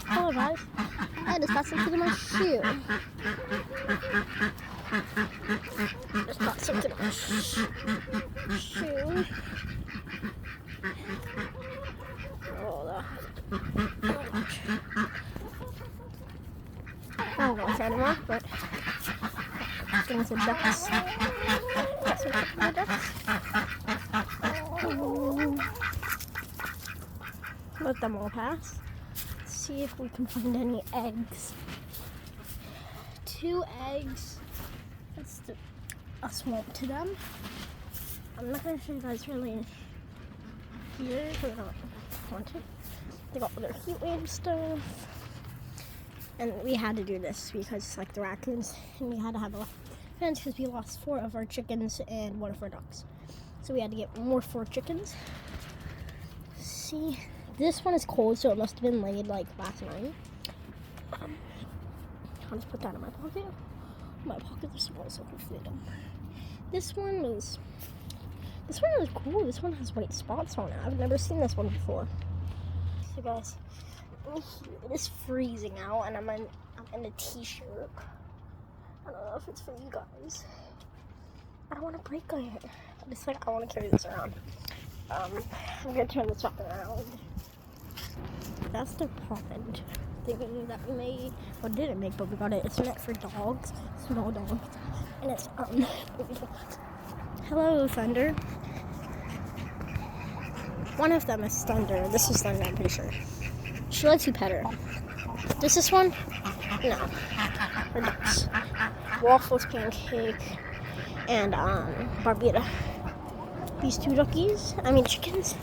Hello guys, I just got something in my shoe. Just got something in my shoe. Oh, that. I don't know what's anymore, but getting some ducks. Got some ducks. Let them all pass. See if we can find any eggs. 2 eggs. That's a swamp to them. I'm not gonna show you guys really here because I don't want to. They got all their heat wave stuff. And we had to do this because like the raccoons, and we had to have a fence because we lost 4 of our chickens and 1 of our ducks. So we had to get more 4 chickens. See, this one is cold, so it must have been laid like last night. I'll just put that in my pocket. My pockets are small, so hopefully I don't. This one is cool. This one has white spots on it. I've never seen this one before. So guys, it is freezing out, and I'm in a t-shirt. I don't know if it's for you guys. I don't want to break it. It's like I want to carry this around. I'm gonna turn this back around. That's the pond thingy that we made. Well, didn't make, but we got it. It's meant for dogs, small dogs, and it's hello, Thunder. One of them is Thunder. This is Thunder, I'm pretty sure. She lets you pet her. This one? No. Her ducks. Waffles, Pancake, and Barbita. These 2 chickens,